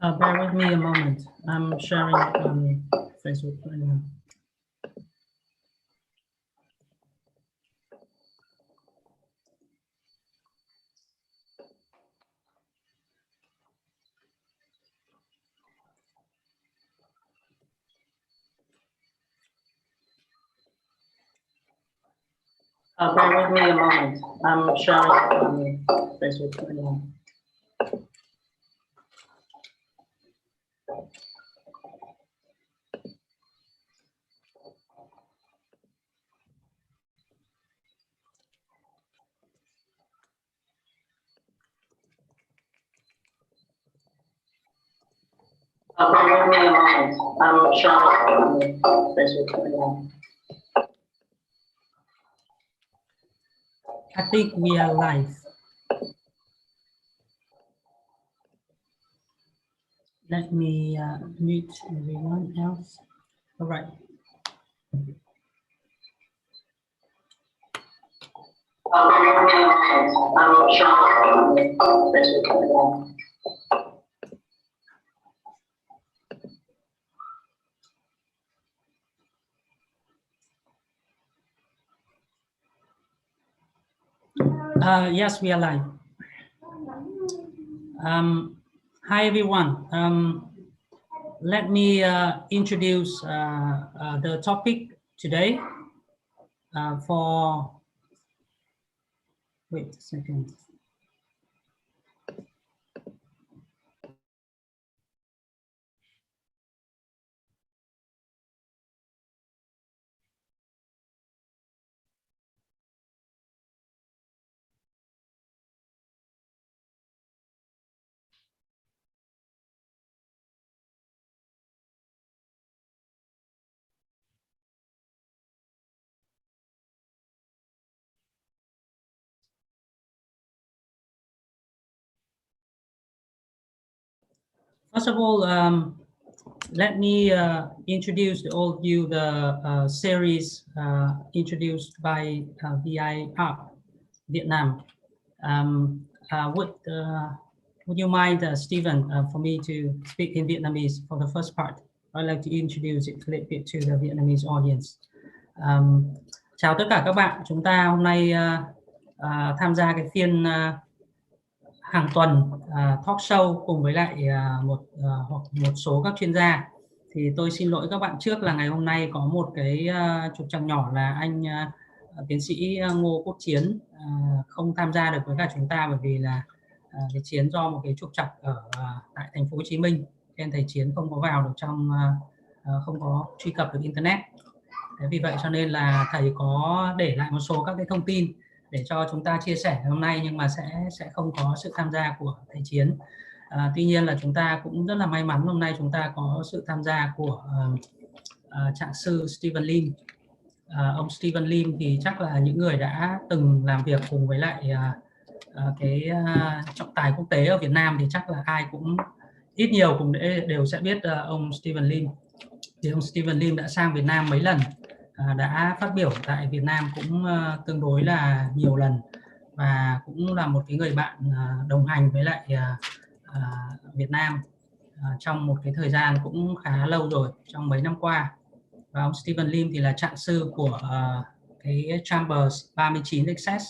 Bear with me a moment. I'm sharing on Facebook right now. Bear with me a moment. I'm sharing on Facebook right now. Bear with me a moment. I'm sharing on Facebook right now. I think we are live. Let me mute everyone else. All right. I'm sharing on Facebook right now. Yes, we are live. Hi, everyone. Let me introduce the topic today wait a second. First of all, let me introduce to all of you the series introduced by VI Art Vietnam. Would you mind, Stephen, for me to speak in Vietnamese for the first part? I'd like to introduce it a little bit to the Vietnamese audience. Chào tất cả các bạn. Chúng ta hôm nay tham gia cái phiên hàng tuần talk show cùng với lại một số các chuyên gia. Thì tôi xin lỗi các bạn trước là ngày hôm nay có một cái trục trặc nhỏ là anh tiến sĩ Ngô Quốc Chiến không tham gia được với cả chúng ta, bởi vì là cái Chiến do một cái trục trặc ở tại thành phố Hồ Chí Minh nên thầy Chiến không có vào được trong không có truy cập được internet. Thế vì vậy cho nên là thầy có để lại một số các cái thông tin để cho chúng ta chia sẻ hôm nay, nhưng mà sẽ không có sự tham gia của thầy Chiến. Tuy nhiên là chúng ta cũng rất là may mắn hôm nay chúng ta có sự tham gia của trạng sư Stephen Lim. Ông Stephen Lim thì chắc là những người đã từng làm việc cùng với lại cái trọng tài quốc tế ở Việt Nam thì chắc là ai cũng ít nhiều cũng đều sẽ biết ông Stephen Lim. Thì ông Stephen Lim đã sang Việt Nam mấy lần, đã phát biểu tại Việt Nam cũng tương đối là nhiều lần, và cũng là một cái người bạn đồng hành với lại Việt Nam trong một cái thời gian cũng khá lâu rồi, trong mấy năm qua. Và ông Stephen Lim thì là trạng sư của cái Chambers 39 Excess,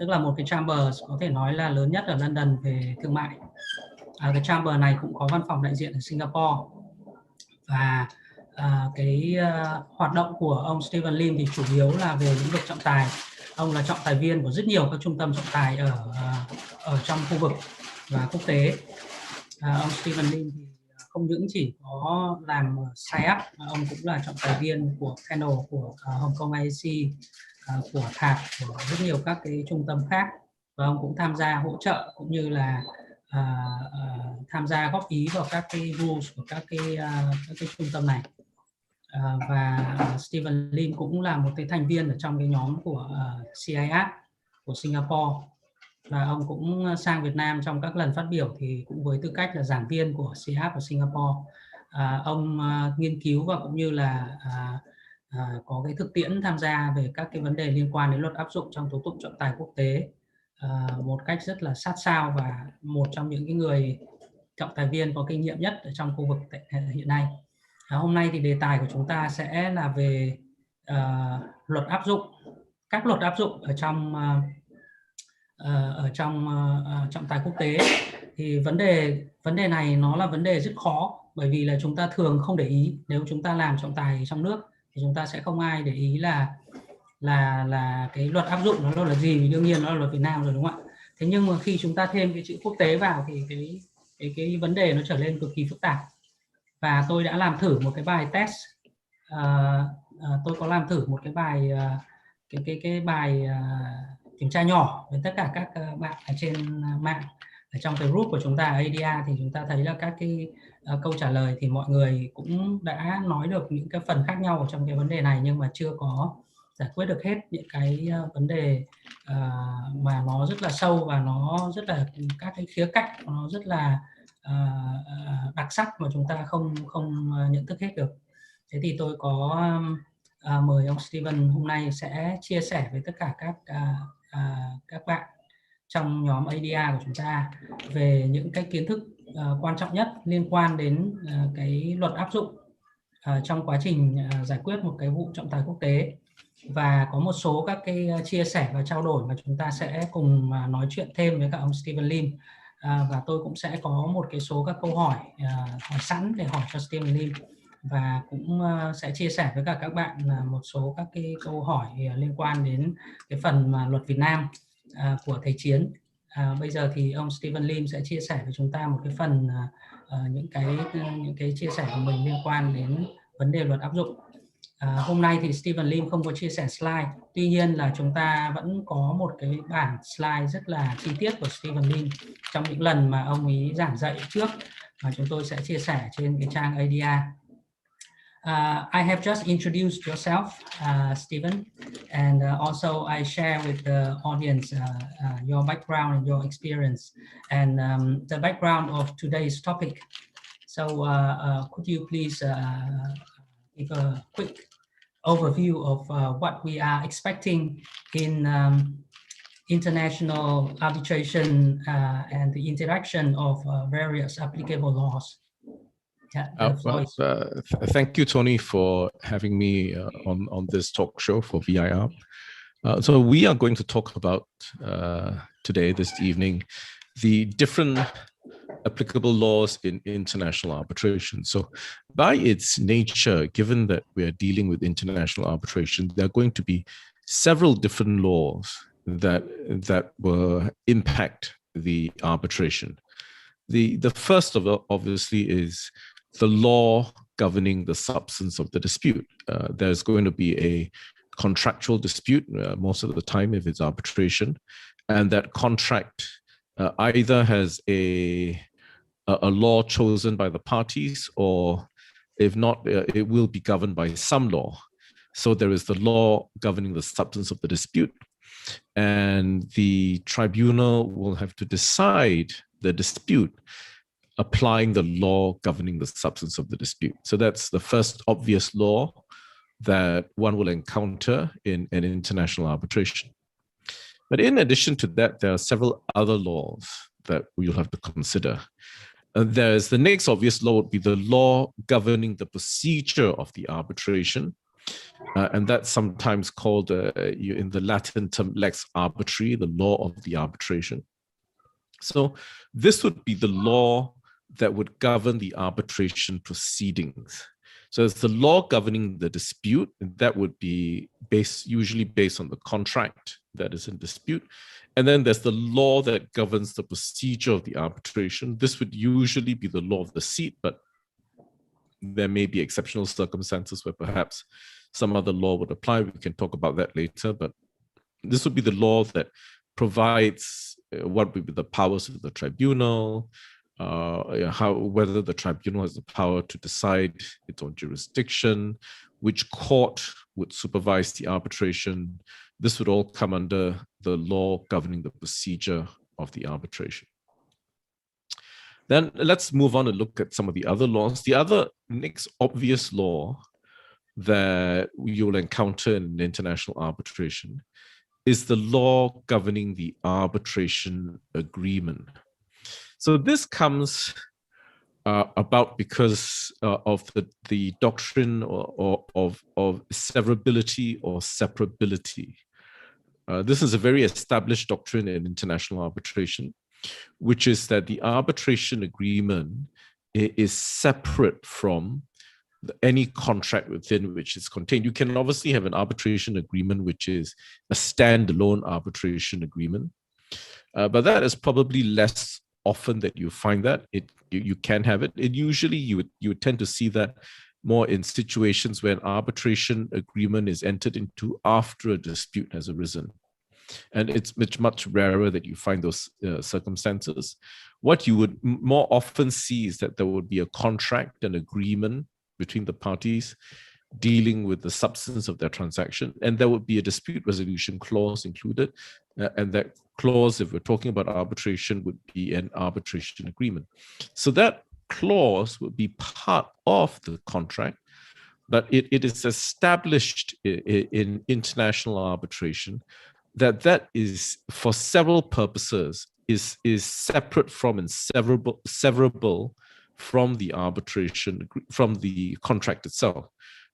tức là một cái Chambers có thể nói là lớn nhất ở London về thương mại. Cái Chamber này cũng có văn phòng đại diện ở Singapore. Và cái hoạt động của ông Stephen Lim thì chủ yếu là về lĩnh vực trọng tài. Ông là trọng tài viên của rất nhiều các trung tâm trọng tài ở trong khu vực và quốc tế. Ông Stephen Lim thì không những chỉ có làm SIAP, ông cũng là trọng tài viên của panel của Hồng Kông IAC, của THAT, của rất nhiều các cái trung tâm khác, và ông cũng tham gia hỗ trợ cũng như là tham gia góp ý vào các cái rules của các cái trung tâm này. Và Stephen Lim cũng là một cái thành viên ở trong cái nhóm của CIAT của Singapore, và ông cũng sang Việt Nam trong các lần phát biểu thì cũng với tư cách là giảng viên của CIAT ở Singapore. Ông nghiên cứu và cũng như là có cái thực tiễn tham gia về các cái vấn đề liên quan đến luật áp dụng trong tố tụng trọng tài quốc tế một cách rất là sát sao, và một trong những cái người trọng tài viên có kinh nghiệm nhất ở trong khu vực hiện nay. Hôm nay thì đề tài của chúng ta sẽ là về luật áp dụng, các luật áp dụng ở trong trọng tài quốc tế. Thì vấn đề này nó là vấn đề rất khó, bởi vì là chúng ta thường không để ý. Nếu chúng ta làm trọng tài trong nước thì chúng ta sẽ không ai để ý là cái luật áp dụng nó là gì, đương nhiên nó là luật Việt Nam rồi, đúng không ạ? Thế nhưng mà khi chúng ta thêm cái chữ quốc tế vào thì cái vấn đề nó trở nên cực kỳ phức tạp. Và tôi đã làm thử một cái bài test, tôi có làm thử một cái bài cái bài kiểm tra nhỏ với tất cả các bạn ở trên mạng, ở trong cái group của chúng ta ADA, thì chúng ta thấy là các cái câu trả lời thì mọi người cũng đã nói được những cái phần khác nhau ở trong cái vấn đề này, nhưng mà chưa có giải quyết được hết những cái vấn đề mà nó rất là sâu và nó rất là các cái khía cạnh nó rất là đặc sắc mà chúng ta không nhận thức hết được. Thế thì tôi có mời ông Steven hôm nay sẽ chia sẻ với tất cả các bạn trong nhóm ADA của chúng ta về những cái kiến thức quan trọng nhất liên quan đến cái luật áp dụng trong quá trình giải quyết một cái vụ trọng tài quốc tế, và có một số các cái chia sẻ và trao đổi mà chúng ta sẽ cùng nói chuyện thêm với cả ông Steven Lim. Và tôi cũng sẽ có một cái số các câu hỏi hỏi sẵn để hỏi cho Steven Lim, và cũng sẽ chia sẻ với cả các bạn một số các cái câu hỏi liên quan đến cái phần mà luật Việt Nam của thầy Chiến. Bây giờ thì ông Steven Lim sẽ chia sẻ với chúng ta một cái phần những cái chia sẻ của mình liên quan đến vấn đề luật áp dụng. Hôm nay thì Steven Lim không có chia sẻ slide, tuy nhiên là chúng ta vẫn có một cái bản slide rất là chi tiết của Steven Lim trong những lần mà ông ấy giảng dạy trước, mà chúng tôi sẽ chia sẻ trên cái trang ADA. I have just introduced yourself, Stephen, and also I share with the audience your background and your experience and the background of today's topic. So could you please give a quick overview of what we are expecting in international arbitration and the interaction of various applicable laws? Thank you, Tony, for having me on this talk show for VIR. So we are going to talk about today, this evening, the different applicable laws in international arbitration. So by its nature, given that we are dealing with international arbitration, there are going to be several different laws that will impact the arbitration. The first of it, obviously, is the law governing the substance of the dispute. There's going to be a contractual dispute most of the time if it's arbitration, and that contract either has a law chosen by the parties, or if not, it will be governed by some law. So there is the law governing the substance of the dispute, and the tribunal will have to decide the dispute applying the law governing the substance of the dispute. So that's the first obvious law that one will encounter in an international arbitration. But in addition to that, there are several other laws that we'll have to consider. There's the next obvious law would be the law governing the procedure of the arbitration. And that's sometimes called, in the Latin term, lex arbitri, the law of the arbitration. So this would be the law that would govern the arbitration proceedings. So it's the law governing the dispute, and that would be usually based on the contract that is in dispute. And then there's the law that governs the procedure of the arbitration. This would usually be the law of the seat, but there may be exceptional circumstances where perhaps some other law would apply. We can talk about that later, but this would be the law that provides what would be the powers of the tribunal, whether the tribunal has the power to decide its own jurisdiction, which court would supervise the arbitration. This would all come under the law governing the procedure of the arbitration. Then let's move on and look at some of the other laws. The other next obvious law that you'll encounter in international arbitration is the law governing the arbitration agreement. So this comes about because of the doctrine of severability or separability. This is a very established doctrine in international arbitration, which is that the arbitration agreement is separate from any contract within which it's contained. You can obviously have an arbitration agreement, which is a standalone arbitration agreement, but that is probably less often that you find that. You can have it. And usually you would tend to see that more in situations where an arbitration agreement is entered into after a dispute has arisen. And it's much rarer that you find those circumstances. What you would more often see is that there would be a contract, an agreement between the parties dealing with the substance of their transaction, and there would be a dispute resolution clause included, and that clause, if we're talking about arbitration, would be an arbitration agreement. So that clause would be part of the contract, but it is established in international arbitration that is, for several purposes, is separate from and severable from the arbitration, from the contract itself.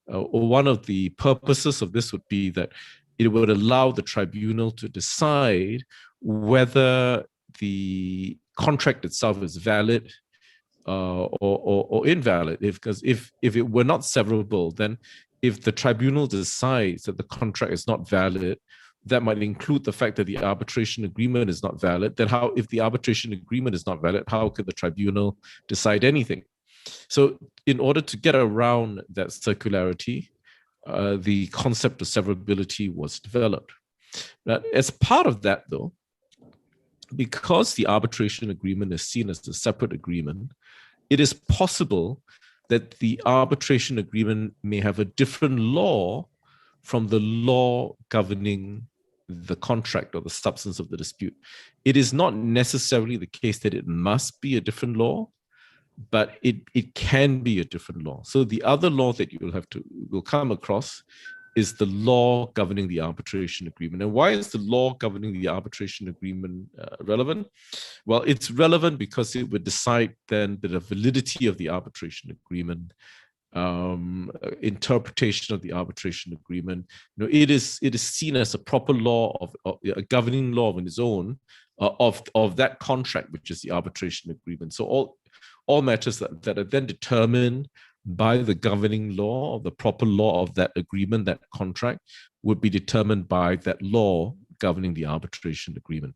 One of the purposes of this would be that it would allow the tribunal to decide whether the contract itself is valid or invalid. Because if it were not severable, then if the tribunal decides that the contract is not valid, that might include the fact that the arbitration agreement is not valid. Then if the arbitration agreement is not valid, how could the tribunal decide anything? So in order to get around that circularity, the concept of severability was developed. Now, as part of that, though, because the arbitration agreement is seen as a separate agreement, it is possible that the arbitration agreement may have a different law from the law governing the contract or the substance of the dispute. It is not necessarily the case that it must be a different law, but it can be a different law. So the other law that will come across is the law governing the arbitration agreement. And why is the law governing the arbitration agreement relevant? Well, it's relevant because it would decide then the validity of the arbitration agreement, interpretation of the arbitration agreement. It is seen as a proper law of a governing law on its own of that contract, which is the arbitration agreement. So all matters that are then determined by the governing law, or the proper law of that agreement, that contract, would be determined by that law governing the arbitration agreement.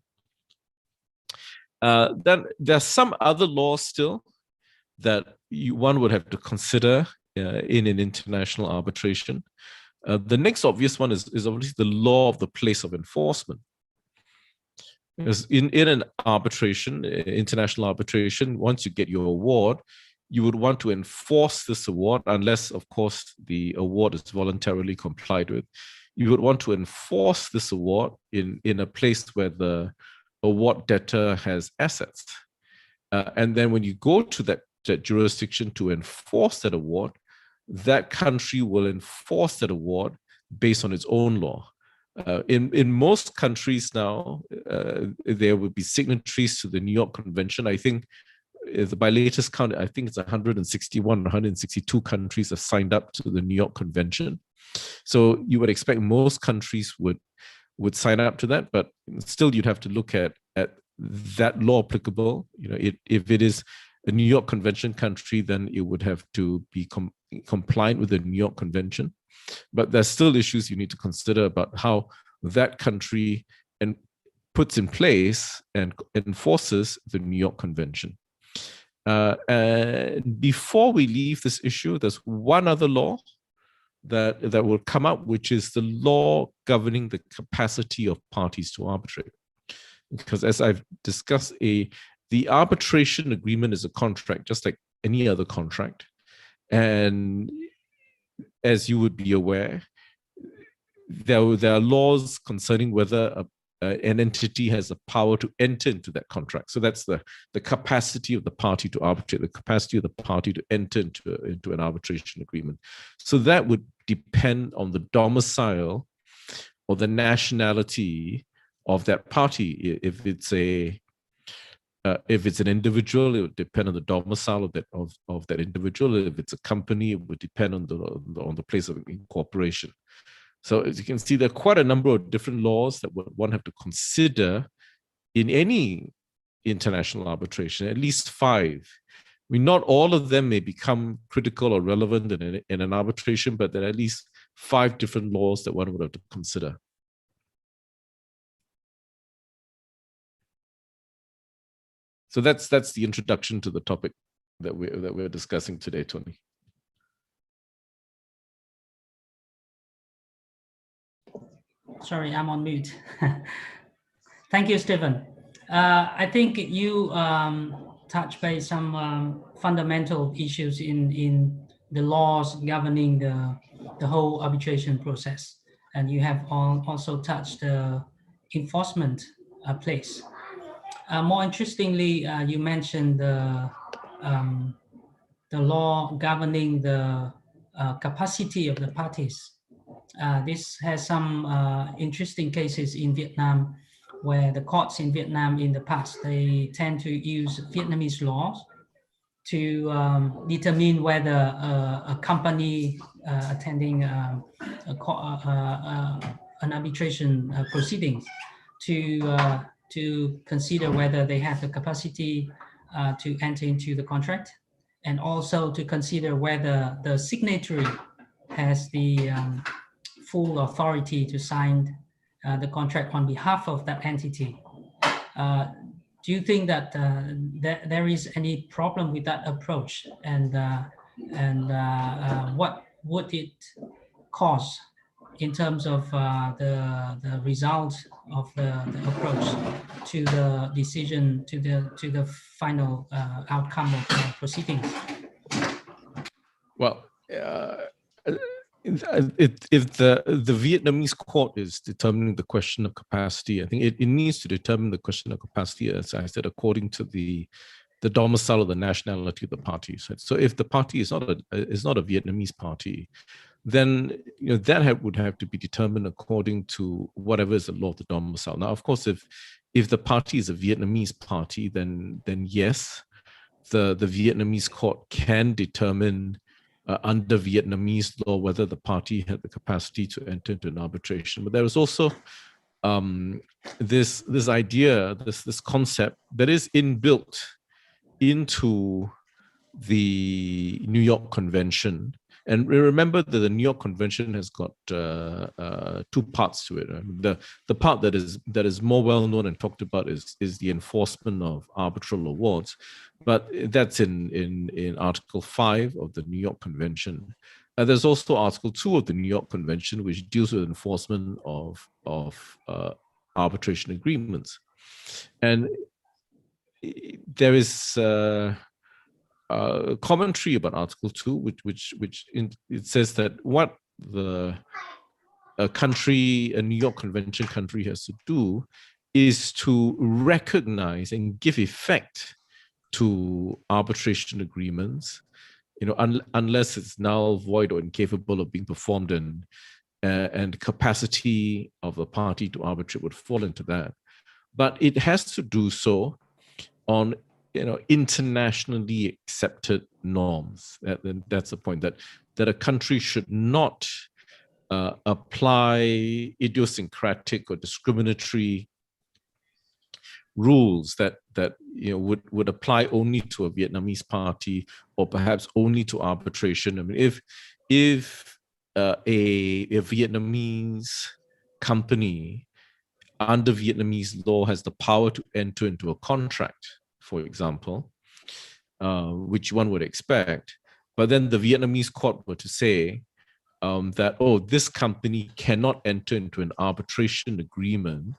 Then there are some other laws still that one would have to consider in an international arbitration. The next obvious one is obviously the law of the place of enforcement. Because in an arbitration, international arbitration, once you get your award, you would want to enforce this award, unless, of course, the award is voluntarily complied with. You would want to enforce this award in a place where the award debtor has assets. And then when you go to that jurisdiction to enforce that award, that country will enforce that award based on its own law. In most countries now, there would be signatories to the New York Convention. I think by latest count, I think it's 161 or 162 countries have signed up to the New York Convention. So you would expect most countries would sign up to that, but still you'd have to look at that law applicable. If it is a New York Convention country, then it would have to be compliant with the New York Convention. But there's still issues you need to consider about how that country puts in place and enforces the New York Convention. And before we leave this issue, there's one other law that will come up, which is the law governing the capacity of parties to arbitrate. Because as I've discussed, the arbitration agreement is a contract, just like any other contract. And as you would be aware, there are laws concerning whether an entity has the power to enter into that contract. So that's the capacity of the party to arbitrate, the capacity of the party to enter into an arbitration agreement. So that would depend on the domicile or the nationality of that party. If it's a If it's an individual, it would depend on the domicile of that individual. If it's a company, it would depend on the place of incorporation. So as you can see, there are quite a number of different laws that one have to consider in any international arbitration, at least 5. I mean, not all of them may become critical or relevant in an arbitration, but there are at least 5 different laws that one would have to consider. So that's the introduction to the topic that we're discussing today, Tony. Sorry, I'm on mute. Thank you, Stephen. I think you touched base some fundamental issues in the laws governing the whole arbitration process, and you have also touched the enforcement place. More interestingly, you mentioned the law governing the capacity of the parties. This has some interesting cases in Vietnam, where the courts in Vietnam in the past, they tend to use Vietnamese laws to determine whether a company attending an arbitration proceedings to consider whether they have the capacity to enter into the contract, and also to consider whether the signatory has the full authority to sign the contract on behalf of that entity. Do you think that there is any problem with that approach, and what would it cause in terms of the result of the approach to the decision, to the final outcome of the proceedings? Well, if the Vietnamese court is determining the question of capacity, I think it needs to determine the question of capacity, as I said, according to the domicile or the nationality of the parties. So if the party is not a Vietnamese party, then that would have to be determined according to whatever is the law of the domicile. Now, of course, if the party is a Vietnamese party, then yes, the Vietnamese court can determine under Vietnamese law whether the party had the capacity to enter into an arbitration. But there is also this idea, this concept that is inbuilt into the New York Convention. And remember that the New York Convention has got 2 parts to it. The part that is more well known and talked about is the enforcement of arbitral awards, but that's in Article 5 of the New York Convention. There's also Article 2 of the New York Convention, which deals with enforcement of arbitration agreements, and there is commentary about Article 2, which it says that what a New York Convention country has to do is to recognize and give effect to arbitration agreements, unless it's null, void, or incapable of being performed, and capacity of the party to arbitrate would fall into that. But it has to do so on internationally accepted norms. That's the point, that a country should not apply idiosyncratic or discriminatory rules that would apply only to a Vietnamese party, or perhaps only to arbitration. I mean, if a Vietnamese company under Vietnamese law has the power to enter into a contract, for example, which one would expect, but then the Vietnamese court were to say that, this company cannot enter into an arbitration agreement,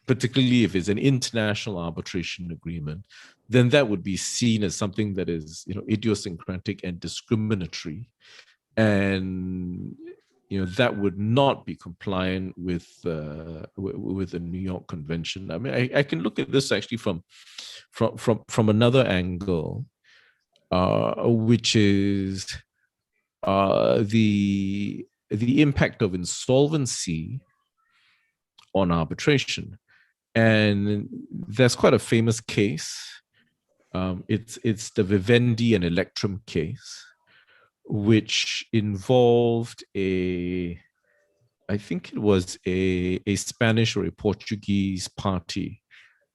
particularly if it's an international arbitration agreement, then that would be seen as something that is, idiosyncratic and discriminatory, and that would not be compliant with the New York Convention. I mean, I can look at this actually from another angle, which is the impact of insolvency on arbitration. And there's quite a famous case. It's the Vivendi and Electrum case, which involved I think it was a Spanish or a Portuguese party,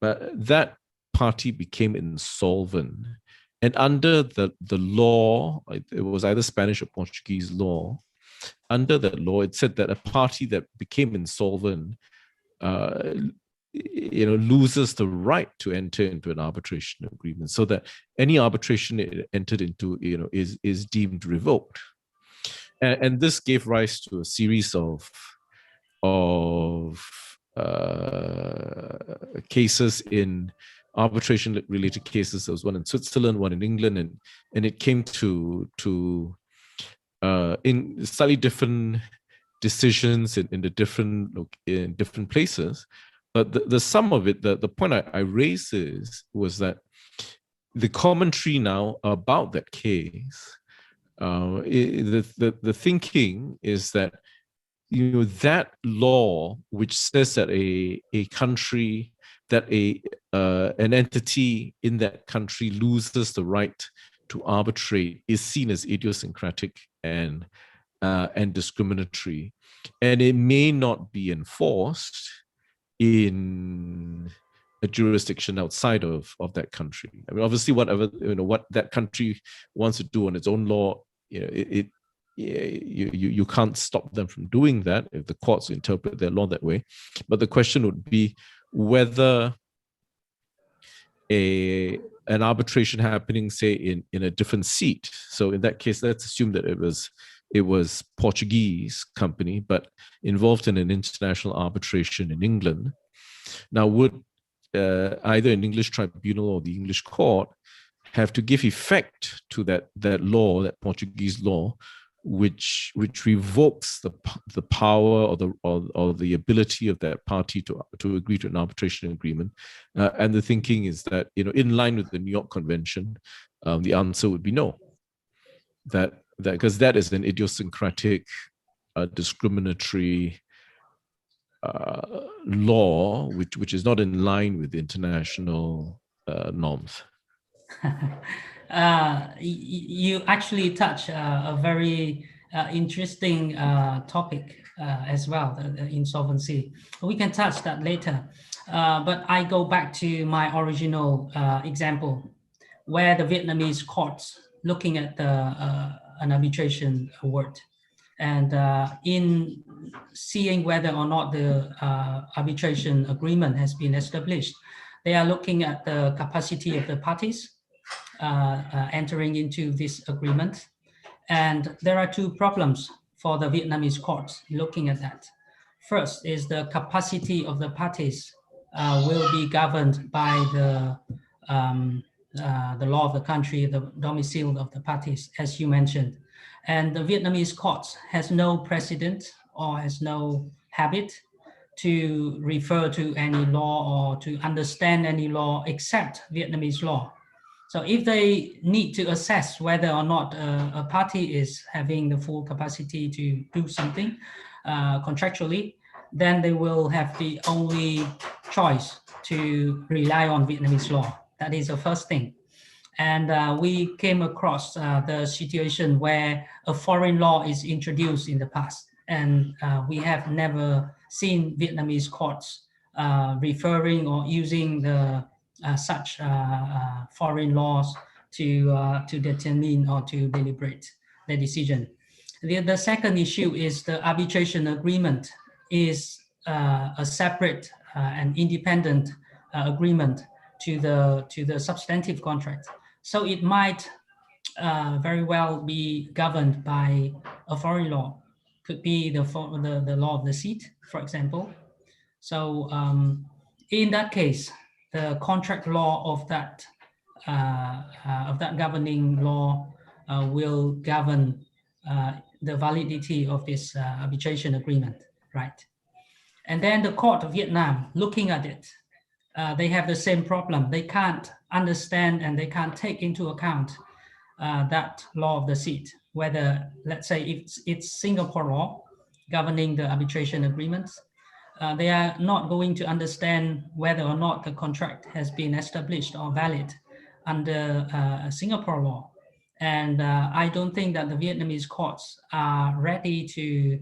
but that party became insolvent. And under the law, it was either Spanish or Portuguese law. Under that law, it said that a party that became insolvent, loses the right to enter into an arbitration agreement, so that any arbitration it entered into, is deemed revoked. And this gave rise to a series of cases in arbitration-related cases. There was one in Switzerland, one in England, and it came to in slightly different decisions in different places. But the sum of it, the point I raised was that the commentary now about that case, the thinking is that that law which says that a country, that an entity in that country loses the right to arbitrate, is seen as idiosyncratic and discriminatory, and it may not be enforced in a jurisdiction outside of that country. I mean, obviously, whatever what that country wants to do on its own law, you can't stop them from doing that if the courts interpret their law that way. But the question would be whether an arbitration happening, say, in a different seat. So in that case, let's assume that it was Portuguese company, but involved in an international arbitration in England. Now, would either an English tribunal or the English court have to give effect to that law, that Portuguese law, which revokes the power or the ability of that party to agree to an arbitration agreement? And the thinking is that, in line with the New York Convention, the answer would be no. That because that is an idiosyncratic, discriminatory law, which is not in line with international norms. You actually touch a very interesting topic as well, the insolvency. We can touch that later. But I go back to my original example, where the Vietnamese courts looking at an arbitration award, and in seeing whether or not the arbitration agreement has been established, they are looking at the capacity of the parties entering into this agreement. And there are two problems for the Vietnamese courts looking at that. First is the capacity of the parties will be governed by the law of the country, the domicile of the parties, as you mentioned. And the Vietnamese courts has no precedent or has no habit to refer to any law or to understand any law except Vietnamese law. So if they need to assess whether or not a party is having the full capacity to do something contractually, then they will have the only choice to rely on Vietnamese law. That is the first thing. And we came across the situation where a foreign law is introduced in the past, and we have never seen Vietnamese courts referring or using the such foreign laws to determine or to deliberate the decision. The second issue is the arbitration agreement is a separate and independent agreement to the substantive contract. So it might very well be governed by a foreign law. Could be the law of the seat, for example. So in that case, the contract law of that governing law will govern the validity of this arbitration agreement, right? And then the court of Vietnam, looking at it, they have the same problem. They can't understand and they can't take into account that law of the seat, whether, let's say, it's Singapore law governing the arbitration agreements, they are not going to understand whether or not the contract has been established or valid under Singapore law. And I don't think that the Vietnamese courts are ready to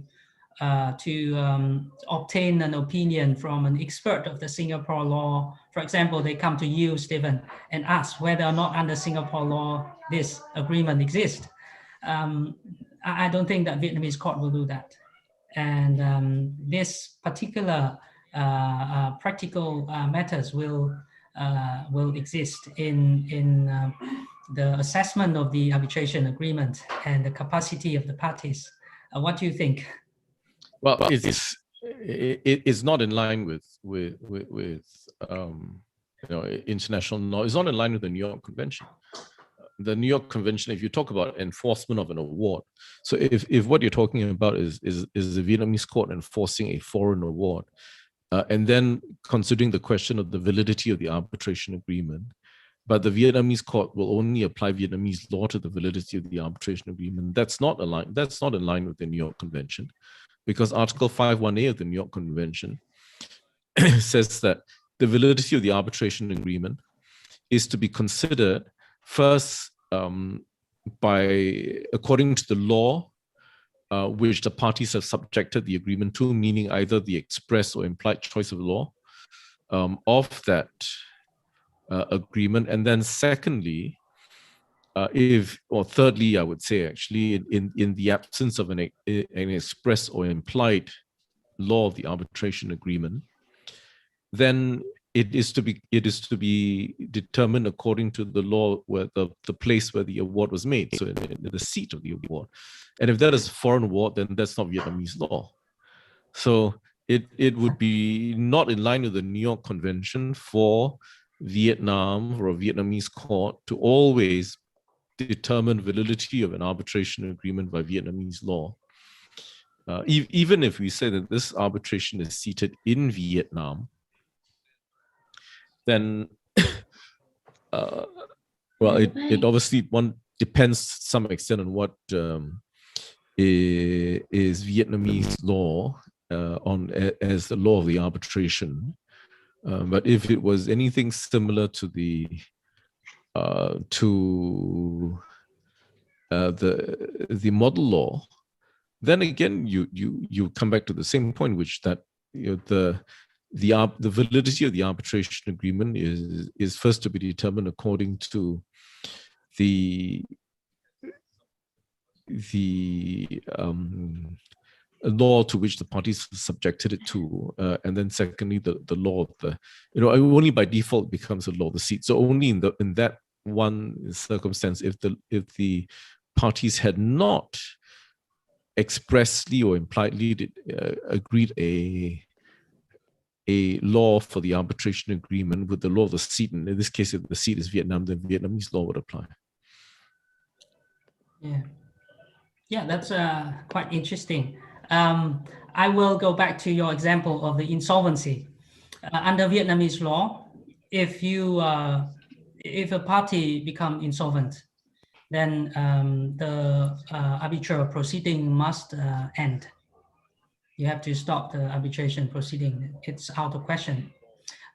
obtain an opinion from an expert of the Singapore law. For example, they come to you, Stephen, and ask whether or not under Singapore law this agreement exists. I don't think that Vietnamese court will do that. And this particular practical matters will exist in the assessment of the arbitration agreement and the capacity of the parties. What do you think? Well, it's not in line with international law. It's not in line with the New York Convention. The New York Convention, if you talk about enforcement of an award, so if what you're talking about is the Vietnamese court enforcing a foreign award, and then considering the question of the validity of the arbitration agreement, but the Vietnamese court will only apply Vietnamese law to the validity of the arbitration agreement, that's not in line with the New York Convention, because Article 5.1a of the New York Convention says that the validity of the arbitration agreement is to be considered first according to the law which the parties have subjected the agreement to, meaning either the express or implied choice of law of that agreement. And then secondly, thirdly, I would say actually, in the absence of an express or implied law of the arbitration agreement, then it is to be determined according to the law where the place where the award was made, so in the seat of the award. And if that is a foreign award, then that's not Vietnamese law. So it would be not in line with the New York Convention for Vietnam or a Vietnamese court to always determine validity of an arbitration agreement by Vietnamese law. Even if we say that this arbitration is seated in Vietnam, then it obviously depends to some extent on what is Vietnamese law as the law of the arbitration. But if it was anything similar to the model law, then again you come back to the same point, which that the validity of the arbitration agreement is first to be determined according to the law to which the parties subjected it to, and then secondly the law of the, only by default becomes a law of the seat. So only in that one circumstance, if the parties had not expressly or impliedly agreed a law for the arbitration agreement with the law of the seat, and in this case, if the seat is Vietnam, then Vietnamese law would apply. Yeah, that's quite interesting. I will go back to your example of the insolvency. Under Vietnamese law, if a party become insolvent, then the arbitral proceeding must end. You have to stop the arbitration proceeding. It's out of question.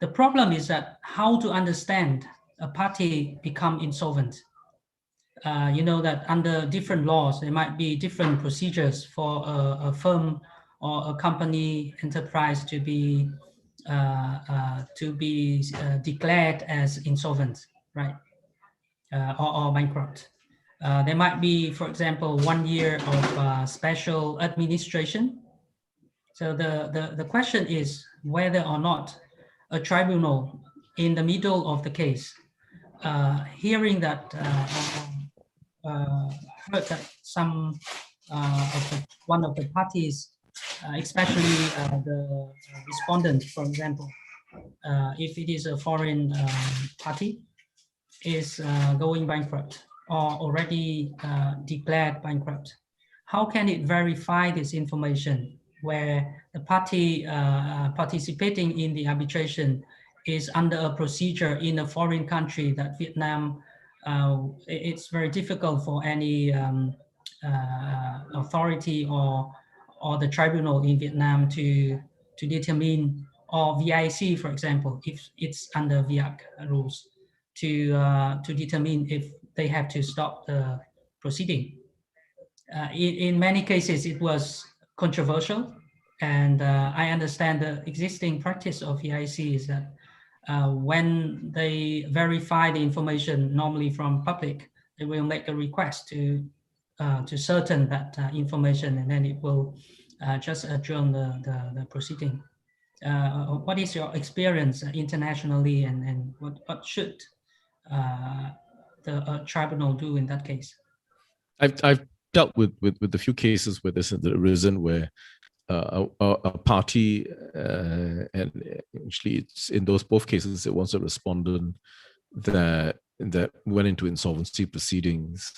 The problem is that how to understand a party become insolvent. You know that under different laws, there might be different procedures for a firm or a company enterprise to be declared as insolvent, right? Or bankrupt. There might be, for example, 1 year of special administration. So the question is whether or not a tribunal in the middle of the case, hearing that heard that one of the parties, especially the respondent, for example, if it is a foreign party, is going bankrupt or already declared bankrupt. How can it verify this information where the party participating in the arbitration is under a procedure in a foreign country that Vietnam, it's very difficult for any authority or the tribunal in Vietnam to to determine, or VIC, for example, if it's under VIAC rules, to determine if they have to stop the proceeding. In many cases, it was controversial, and I understand the existing practice of VIC is that when they verify the information, normally from public, they will make a request to certain that information, and then it will just adjourn the proceeding. What is your experience internationally, and what should the tribunal do in that case? I've dealt with a few cases where this has arisen, where a party, and actually it's in both cases, it was a respondent that went into insolvency proceedings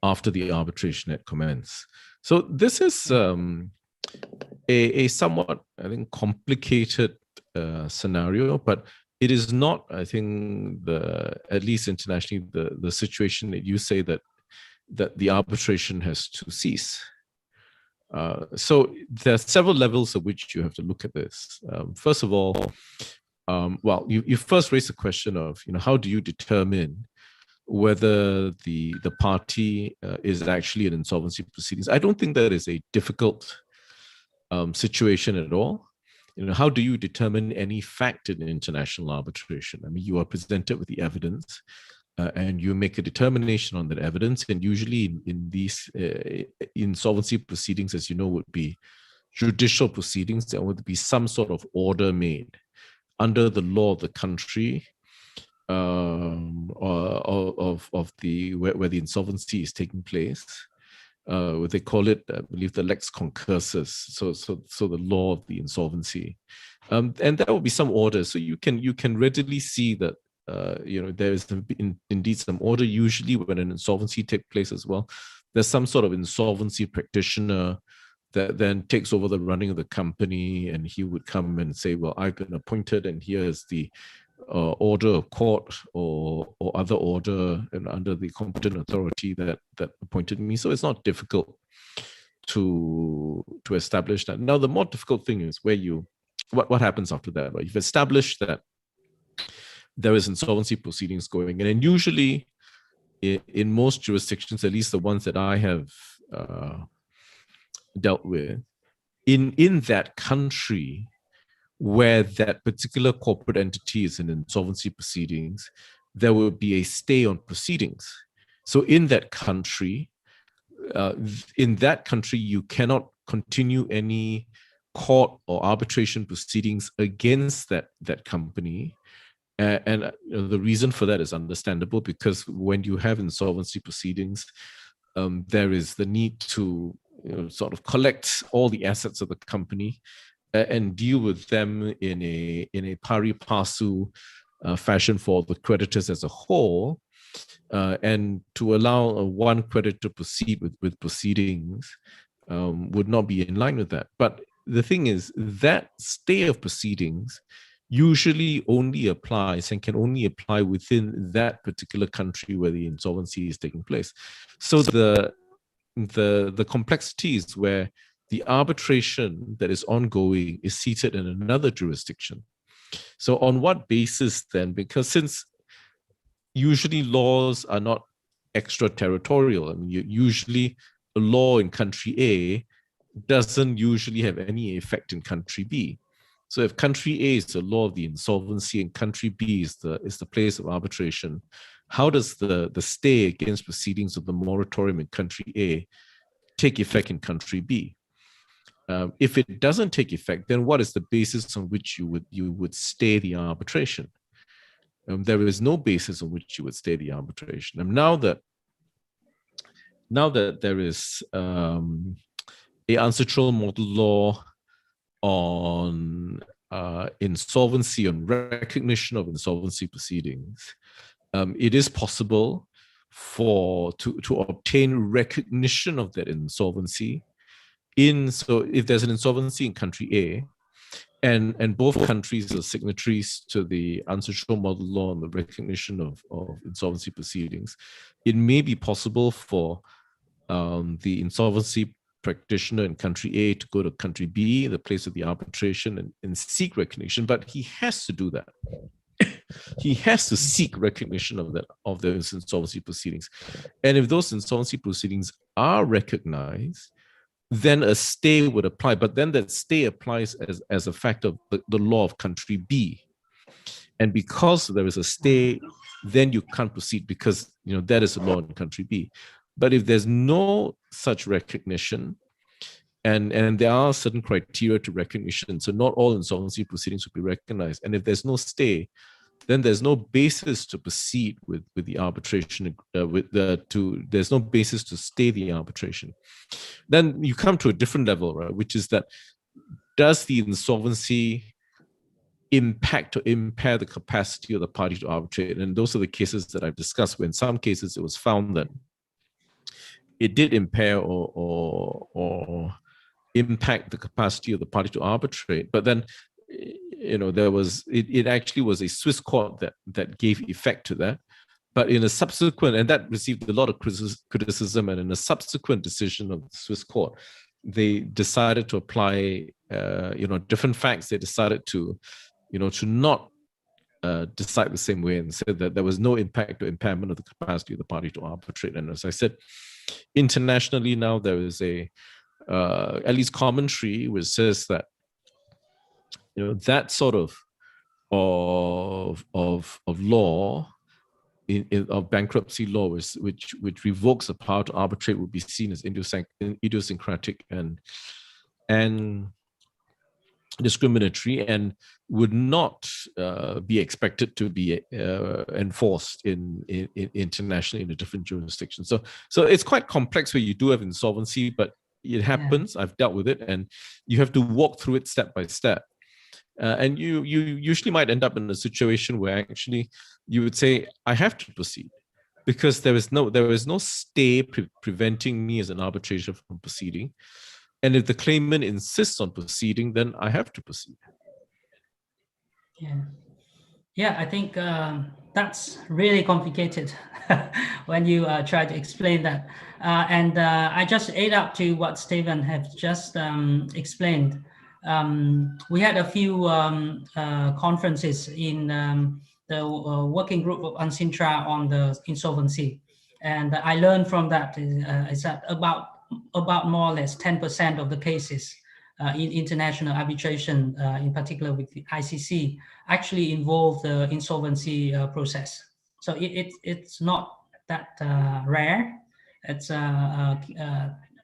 after the arbitration had commenced. So this is a somewhat, I think, complicated scenario, but it is not, I think, at least internationally, the situation that you say that the arbitration has to cease. So there are several levels at which you have to look at this. First of all, well, you first raise the question of, how do you determine whether the party is actually in insolvency proceedings? I don't think that is a difficult situation at all. How do you determine any fact in international arbitration? I mean, you are presented with the evidence, and you make a determination on that evidence. And usually in these insolvency proceedings, as you know, would be judicial proceedings. There would be some sort of order made under the law of the country, or of the where the insolvency is taking place. What they call it, I believe, the lex concursus. So the law of the insolvency, and there will be some order. So you can readily see that there is indeed some order. Usually, when an insolvency takes place as well, there's some sort of insolvency practitioner that then takes over the running of the company, and he would come and say, "Well, I've been appointed, and here is the order of court or other order and under the competent authority that appointed me." So it's not difficult to establish that. Now, the more difficult thing is where what happens after that. Right? You've established that there is insolvency proceedings going, and usually in most jurisdictions, at least the ones that I have dealt with, in that country where that particular corporate entity is in insolvency proceedings, there will be a stay on proceedings. So in that country, you cannot continue any court or arbitration proceedings against that company. And the reason for that is understandable, because when you have insolvency proceedings, there is the need to sort of collect all the assets of the company and deal with them in a pari passu fashion for the creditors as a whole, and to allow one creditor to proceed with proceedings would not be in line with that. But the thing is, that stay of proceedings usually only applies and can only apply within that particular country where the insolvency is taking place. So the complexity is where the arbitration that is ongoing is seated in another jurisdiction. So on what basis then? Because since usually laws are not extraterritorial, I mean, usually a law in country A doesn't usually have any effect in country B. So if country A is the law of the insolvency and country B is the place of arbitration, how does the stay against proceedings of the moratorium in country A take effect in country B? If it doesn't take effect, then what is the basis on which you would stay the arbitration? There is no basis on which you would stay the arbitration. And now that there is a ancestral model law on insolvency, on recognition of insolvency proceedings, it is possible to obtain recognition of that insolvency. So if there's an insolvency in country A, and both countries are signatories to the ancestral model law on the recognition of insolvency proceedings, it may be possible for the insolvency practitioner in country A to go to country B, the place of the arbitration, and seek recognition, but he has to do that. He has to seek recognition of those insolvency proceedings. And if those insolvency proceedings are recognized, then a stay would apply. But then that stay applies as a fact of the law of country B. And because there is a stay, then you can't proceed because that is the law in country B. But if there's no such recognition, and there are certain criteria to recognition, so not all insolvency proceedings will be recognized. And if there's no stay, then there's no basis to proceed with the arbitration. There's no basis to stay the arbitration. Then you come to a different level, right? Which is that, does the insolvency impact or impair the capacity of the party to arbitrate? And those are the cases that I've discussed, where in some cases it was found that it did impair or impact the capacity of the party to arbitrate. But then, it actually was a Swiss court that gave effect to that. But in a subsequent, and that received a lot of criticism, and in a subsequent decision of the Swiss court, they decided to apply, different facts. They decided to not decide the same way, and said that there was no impact or impairment of the capacity of the party to arbitrate. And as I said, internationally now there is a at least commentary which says that that sort of law of bankruptcy law, which revokes the power to arbitrate, would be seen as idiosyncratic and discriminatory, and would not be expected to be enforced internationally in a different jurisdiction. So it's quite complex, where you do have insolvency, but it happens. Yeah. I've dealt with it, and you have to walk through it step by step. And you usually might end up in a situation where actually you would say, I have to proceed, because there is no stay preventing me as an arbitrator from proceeding. And if the claimant insists on proceeding, then I have to proceed. Yeah, I think that's really complicated when you try to explain that. And I just add up to what Stephen has just explained. We had a few conferences in the working group of UNCINTRA on the insolvency. And I learned from that is that about more or less 10% of the cases in international arbitration, in particular with the ICC, actually involve the insolvency process. So it's not that rare. It's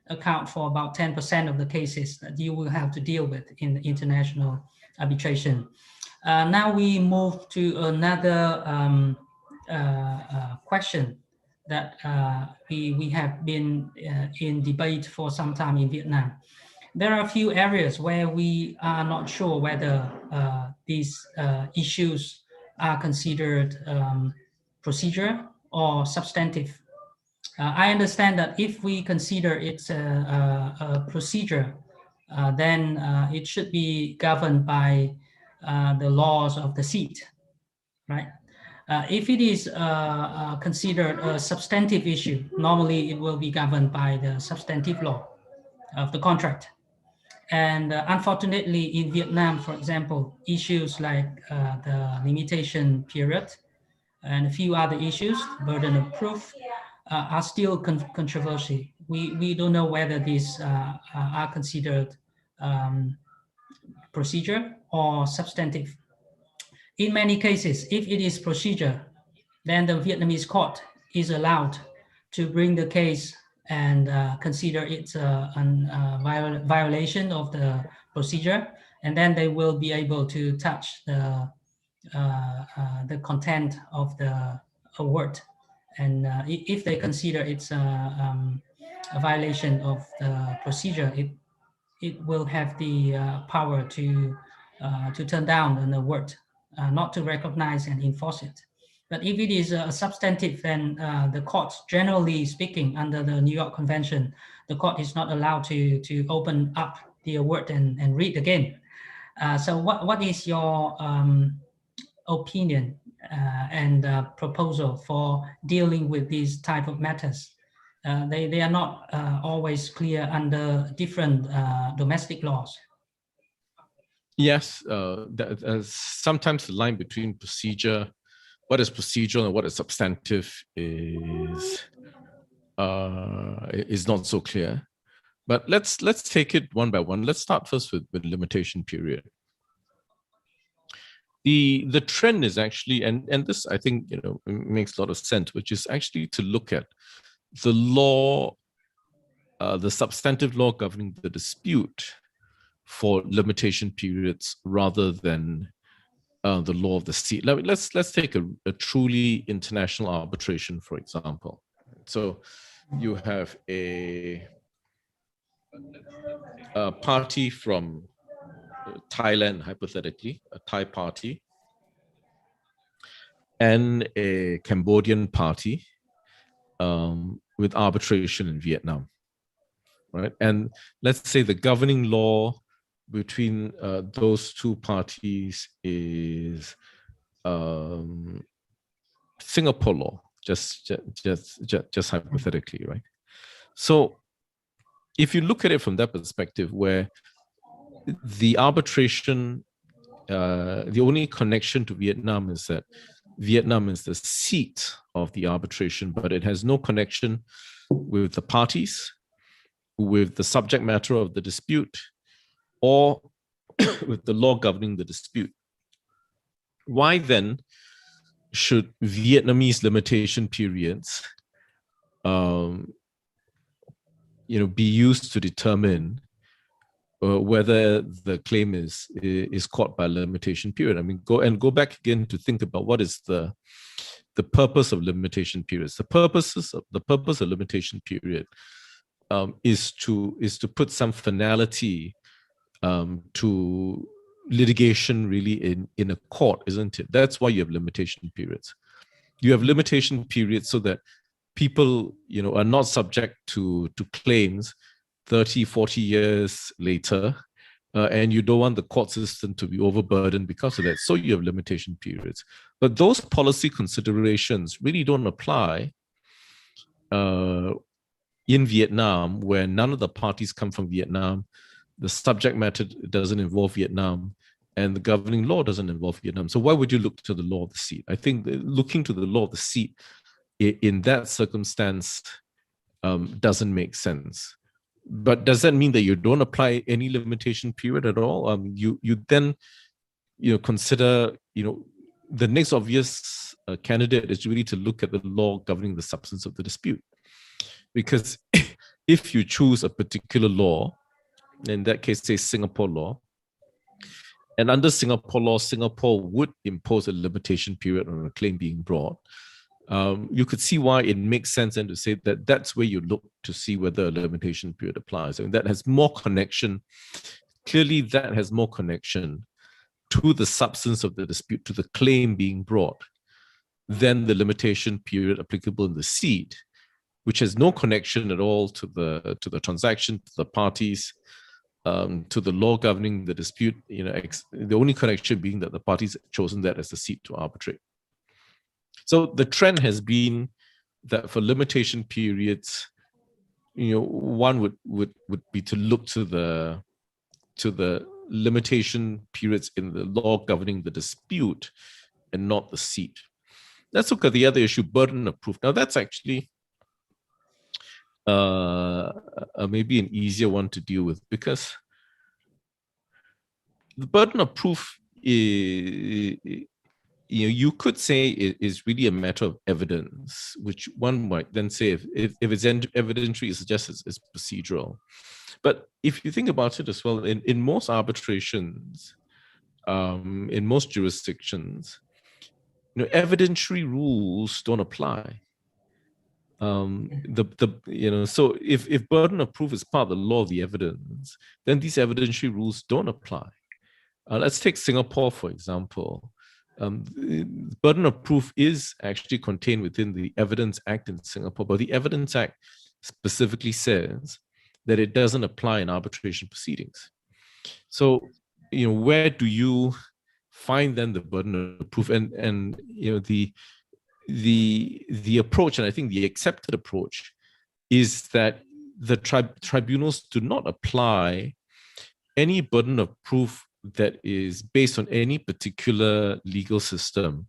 account for about 10% of the cases that you will have to deal with in international arbitration. Now we move to another question that we have been in debate for some time in Vietnam. There are a few areas where we are not sure whether these issues are considered procedure or substantive. I understand that if we consider it's a procedure, then it should be governed by the laws of the seat, right? If it is considered a substantive issue, normally it will be governed by the substantive law of the contract. And unfortunately, in Vietnam, for example, issues like the limitation period and a few other issues, burden of proof, are still controversial. We don't know whether these are considered procedure or substantive. In many cases, if it is procedure, then the Vietnamese court is allowed to bring the case and consider it a violation of the procedure, and then they will be able to touch the content of the award. And if they consider it's a violation of the procedure, it will have the power to turn down an award, not to recognize and enforce it. But if it is a substantive, then the court, generally speaking, under the New York Convention, the court is not allowed to open up the award and read again. So what is your opinion and proposal for dealing with these type of matters? they are not always clear under different domestic laws. Yes, sometimes the line between what is procedural and what is substantive is not so clear. But let's take it one by one. Let's start first with limitation period. The trend is actually, and this I think makes a lot of sense, which is actually to look at the law, the substantive law governing the dispute for limitation periods rather than the law of the sea. Let's take a truly international arbitration, for example. So you have a party from Thailand, hypothetically, a Thai party, and a Cambodian party with arbitration in Vietnam, right? And let's say the governing law between those two parties is Singapore law, just hypothetically, right? So if you look at it from that perspective, where the arbitration, the only connection to Vietnam is that Vietnam is the seat of the arbitration, but it has no connection with the parties, with the subject matter of the dispute, or with the law governing the dispute. Why then should Vietnamese limitation periods be used to determine whether the claim is caught by a limitation period? I mean, go back again to think about what is the purpose of limitation periods. The purpose of limitation period is to put some finality to litigation, really, in a court, isn't it? That's why you have limitation periods. You have limitation periods so that people are not subject to claims 30, 40 years later, and you don't want the court system to be overburdened because of that. So you have limitation periods. But those policy considerations really don't apply in Vietnam, where none of the parties come from Vietnam, the subject matter doesn't involve Vietnam, and the governing law doesn't involve Vietnam. So why would you look to the law of the seat? I think looking to the law of the seat in that circumstance doesn't make sense. But does that mean that you don't apply any limitation period at all? You then consider the next obvious candidate is really to look at the law governing the substance of the dispute, because if you choose a particular law, in that case, say Singapore law, and under Singapore law, Singapore would impose a limitation period on a claim being brought. You could see why it makes sense then to say that that's where you look to see whether a limitation period applies. I mean, that has more connection. Clearly, that has more connection to the substance of the dispute, to the claim being brought, than the limitation period applicable in the seat, which has no connection at all to the transaction, to the parties, to the law governing the dispute. The only connection being that the parties have chosen that as the seat to arbitrate. So the trend has been that for limitation periods, one would be to look to the limitation periods in the law governing the dispute and not the seat. Let's look at the other issue, burden of proof. Now that's actually maybe an easier one to deal with, because the burden of proof you could say is really a matter of evidence, which one might then say if it's evidentiary, it's just it's procedural. But if you think about it as well, in most arbitrations, in most jurisdictions, evidentiary rules don't apply. So if burden of proof is part of the law of the evidence, then these evidentiary rules don't apply. Let's take Singapore, for example. Burden of proof is actually contained within the Evidence Act in Singapore, but the Evidence Act specifically says that it doesn't apply in arbitration proceedings. So, where do you find then the burden of proof? And the approach, and I think the accepted approach, is that the tribunals do not apply any burden of proof that is based on any particular legal system,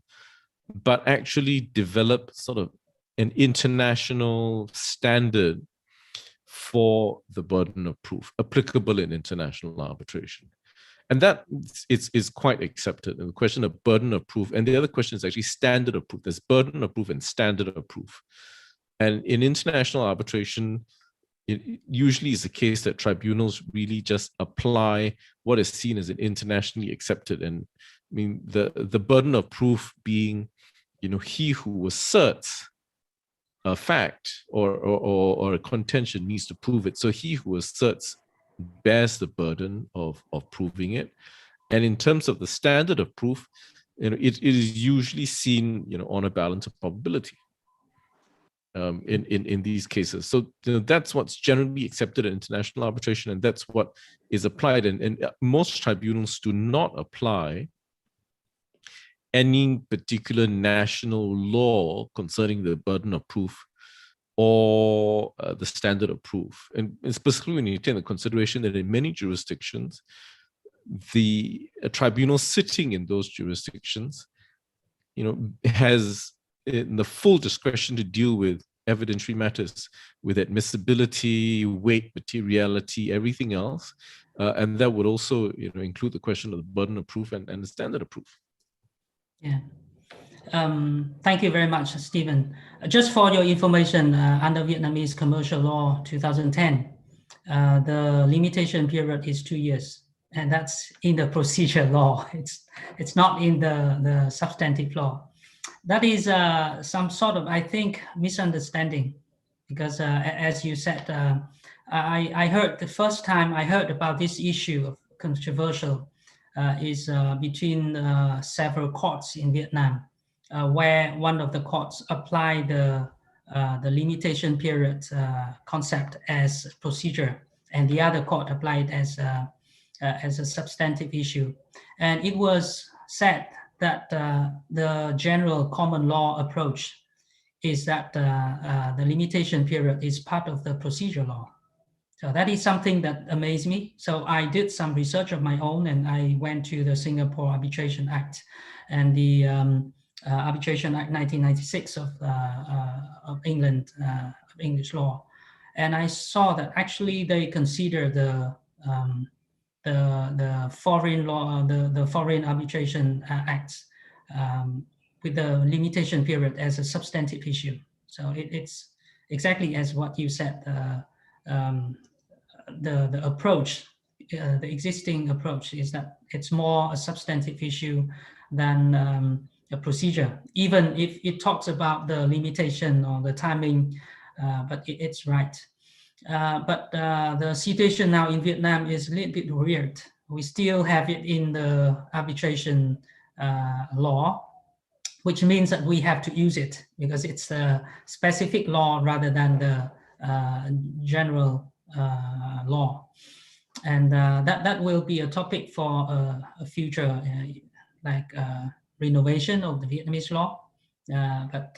but actually develop sort of an international standard for the burden of proof applicable in international arbitration. And that is quite accepted. And the question of burden of proof, and the other question is actually standard of proof. There's burden of proof and standard of proof. And in international arbitration, it usually is the case that tribunals really just apply what is seen as an internationally accepted. And I mean, the burden of proof being, he who asserts a fact or a contention needs to prove it. So he who asserts bears the burden of proving it. And in terms of the standard of proof, it is usually seen, on a balance of probability. In these cases. So that's what's generally accepted in international arbitration, and that's what is applied. And most tribunals do not apply any particular national law concerning the burden of proof or the standard of proof. And specifically when you take into consideration that in many jurisdictions, the tribunal sitting in those jurisdictions, has the full discretion to deal with evidentiary matters, with admissibility, weight, materiality, everything else. And that would also include the question of the burden of proof and the standard of proof. Yeah. Thank you very much, Stephen. Just for your information, under Vietnamese commercial law 2010, the limitation period is 2 years, and that's in the procedure law. It's not in the substantive law. That is some sort of, I think, misunderstanding, because as you said, I heard the first time I heard about this issue of controversial is between several courts in Vietnam, where one of the courts applied the limitation period concept as procedure, and the other court applied as a substantive issue. And it was said that the general common law approach is that the limitation period is part of the procedure law. So that is something that amazed me. So I did some research of my own, and I went to the Singapore Arbitration Act and the Arbitration Act 1996 of England, of English law. And I saw that actually they consider the foreign law, the Foreign Arbitration Acts with the limitation period as a substantive issue. So it's exactly as what you said. The approach, the existing approach is that it's more a substantive issue than a procedure, even if it talks about the limitation or the timing, but it's right. But the situation now in Vietnam is a little bit weird. We still have it in the arbitration law, which means that we have to use it because it's a specific law rather than the general law. And that will be a topic for a future renovation of the Vietnamese law. But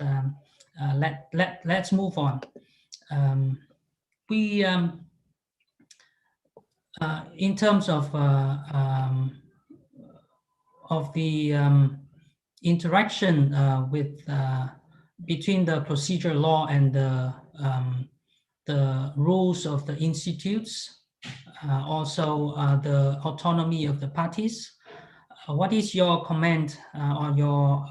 let's move on. We in terms of the interaction with between the procedure law and the rules of the institutes, also the autonomy of the parties. What is your comment on your,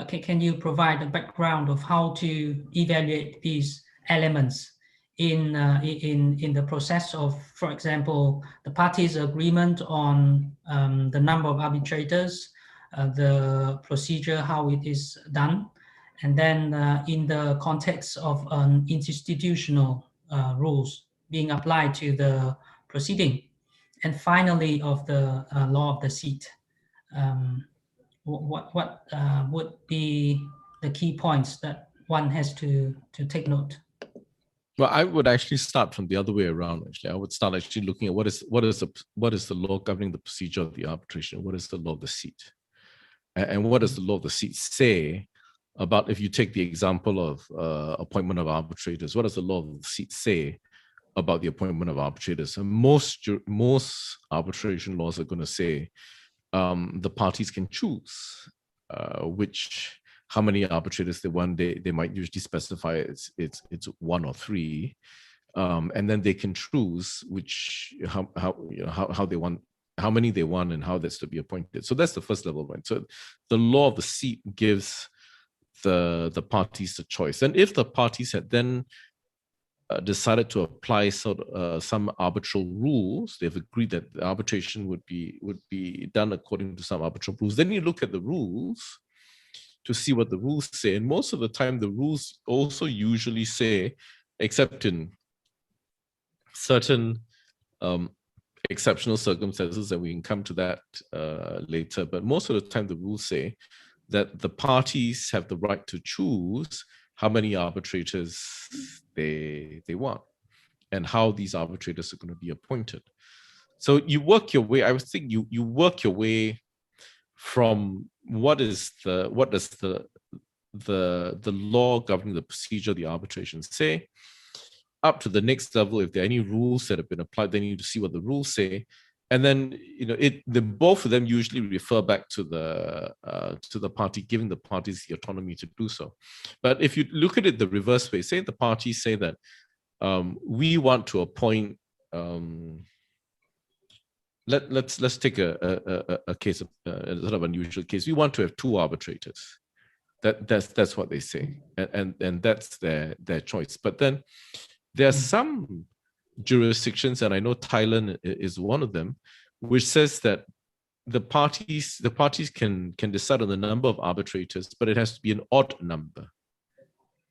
can you provide a background of how to evaluate these elements in the process of, for example, the parties' agreement on the number of arbitrators, the procedure, how it is done, and then in the context of institutional rules being applied to the proceeding, and finally of the law of the seat. What would be the key points that one has to take note? Well, I would actually start from the other way around. Actually, I would start actually looking at what is the law governing the procedure of the arbitration? What is the law of the seat? And what does the law of the seat say about, if you take the example of appointment of arbitrators, what does the law of the seat say about the appointment of arbitrators? And most arbitration laws are going to say the parties can choose how many arbitrators they want. They might usually specify it's 1 or 3, and then they can choose how they want, how many they want, and how that's to be appointed. So that's the first level, right? So the law of the seat gives the parties the choice. And if the parties had then decided to apply some arbitral rules, they've agreed that the arbitration would be done according to some arbitral rules, then you look at the rules to see what the rules say. And most of the time, the rules also usually say, except in certain exceptional circumstances, and we can come to that later, but most of the time the rules say that the parties have the right to choose how many arbitrators they want and how these arbitrators are going to be appointed. So you work your way, I would think you work your way from what does the law governing the procedure of the arbitration say, up to the next level. If there are any rules that have been applied, then you need to see what the rules say. And then, both of them usually refer back to the party, giving the parties the autonomy to do so. But if you look at it the reverse way, say the parties say that we want to appoint, let's take a case of a sort of unusual case. We want to have 2 arbitrators. That's what they say, and that's their choice. But then there are some jurisdictions, and I know Thailand is one of them, which says that the parties can decide on the number of arbitrators, but it has to be an odd number,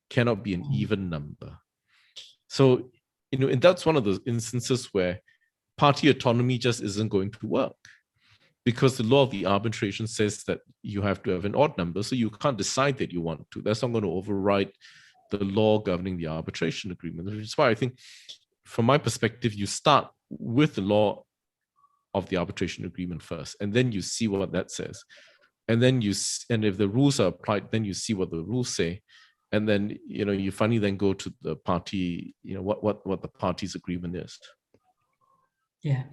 cannot be an even number. So, and that's one of those instances where party autonomy just isn't going to work, because the law of the arbitration says that you have to have an odd number, so you can't decide that you want to. That's not going to override the law governing the arbitration agreement, which is why I think, from my perspective, you start with the law of the arbitration agreement first, and then you see what that says. And then and if the rules are applied, then you see what the rules say. And then, you finally then go to the party, what the party's agreement is. Yeah.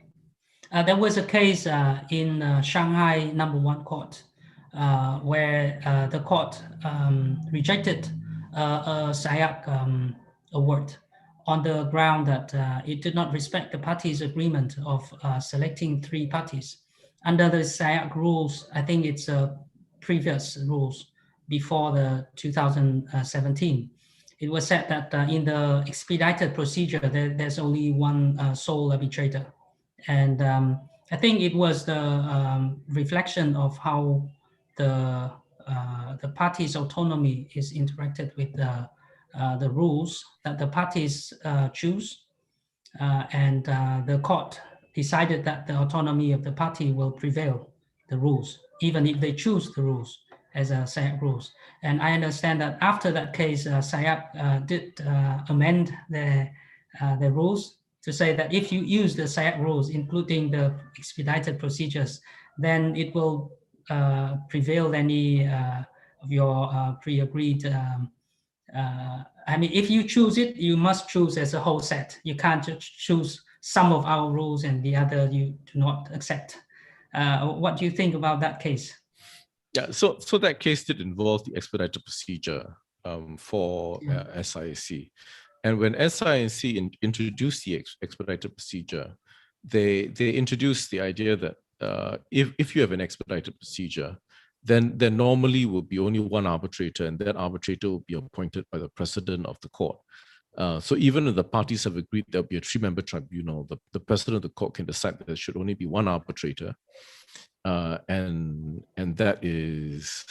There was a case in Shanghai No. 1 Court where the court rejected a SIAC award on the ground that it did not respect the parties' agreement of selecting 3 parties. Under the SIAC rules, I think it's previous rules before the 2017, it was said that in the expedited procedure, there's only one sole arbitrator. And I think it was the reflection of how the party's autonomy is interacted with the rules that the parties choose, and the court decided that the autonomy of the party will prevail the rules, even if they choose the rules as SIAC rules. And I understand that after that case, SIAC did amend the rules to say that if you use the SIAC rules, including the expedited procedures, then it will prevail any of your pre-agreed. I mean, if you choose it, you must choose as a whole set. You can't just choose some of our rules and the other you do not accept. What do you think about that case? Yeah, so that case did involve the expedited procedure for SIAC. And when SIAC introduced the expedited procedure, they introduced the idea that if you have an expedited procedure, then there normally will be only one arbitrator, and that arbitrator will be appointed by the president of the court. So even if the parties have agreed there'll be a 3-member tribunal, the president of the court can decide that there should only be one arbitrator, and that is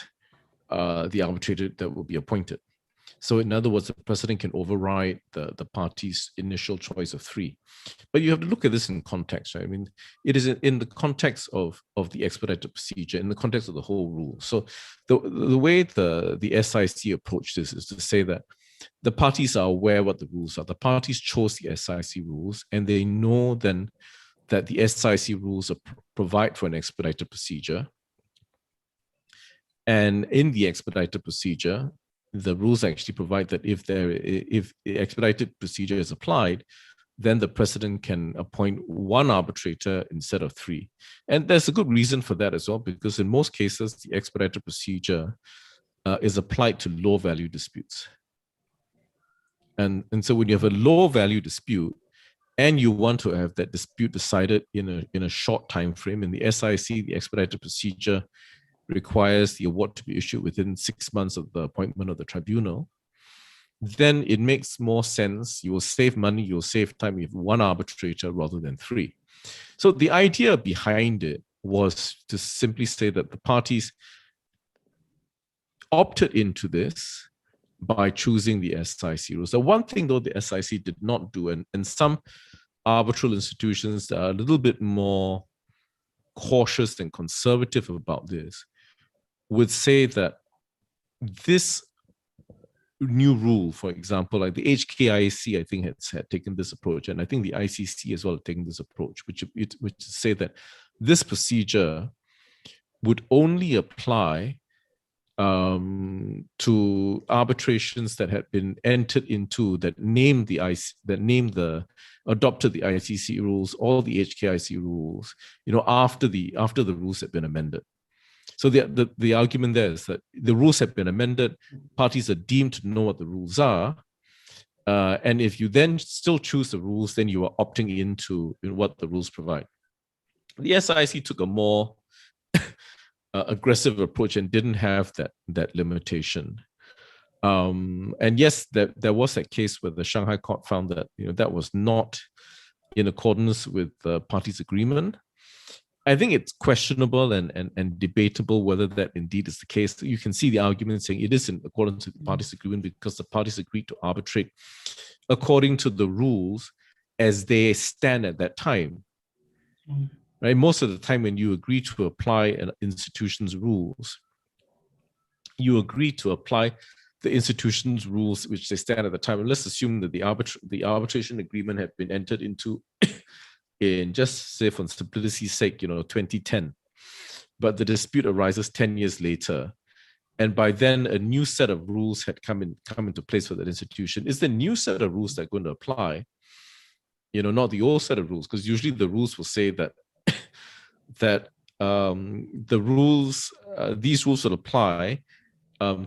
the arbitrator that will be appointed. So in other words, the president can override the party's initial choice of 3. But you have to look at this in context, right? I mean, it is in the context of the expedited procedure, in the context of the whole rule. So the way the SIAC approached this is to say that the parties are aware what the rules are. The parties chose the SIAC rules, and they know then that the SIAC rules provide for an expedited procedure. And in the expedited procedure, the rules actually provide that if the expedited procedure is applied, then the president can appoint one arbitrator instead of three. And there's a good reason for that as well, because in most cases, the expedited procedure is applied to low value disputes. And so when you have a low value dispute and you want to have that dispute decided in a short time frame, in the SIC, the expedited procedure requires the award to be issued within 6 months of the appointment of the tribunal, then it makes more sense. You will save money, you'll save time. You have one arbitrator rather than three. So the idea behind it was to simply say that the parties opted into this by choosing the SIC rules. The one thing, though, the SIC did not do, and some arbitral institutions that are a little bit more cautious and conservative about this, would say that this new rule, for example, like the HKIAC, I think had taken this approach, and I think the ICC as well had taken this approach, which say that this procedure would only apply to arbitrations that had been entered into that adopted the ICC rules or the HKIAC rules, after the rules had been amended. So the argument there is that the rules have been amended, parties are deemed to know what the rules are, and if you then still choose the rules, then you are opting into what the rules provide. The SIC took a more aggressive approach and didn't have that limitation. And yes, there was that case where the Shanghai court found that that was not in accordance with the parties' agreement. I think it's questionable and debatable whether that indeed is the case. You can see the argument saying it is in accordance with the parties' agreement because the parties agreed to arbitrate according to the rules as they stand at that time. Right? Most of the time when you agree to apply an institution's rules, you agree to apply the institution's rules which they stand at the time. And let's assume that the arbitration agreement had been entered into in, just say for simplicity's sake, 2010, but the dispute arises 10 years later, and by then a new set of rules had come into place for that institution. Is the new set of rules that are going to apply, not the old set of rules? Because usually the rules will say that these rules will apply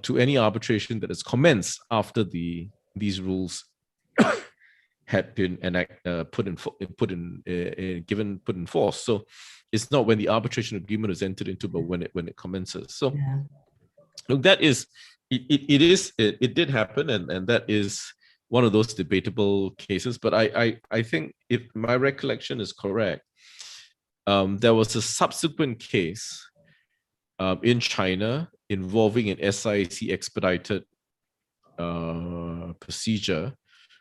to any arbitration that is commenced after these rules had been put in force. So it's not when the arbitration agreement is entered into, but when it commences. So that is it did happen, and that is one of those debatable cases. But I think, if my recollection is correct, there was a subsequent case in China involving an SIC expedited procedure,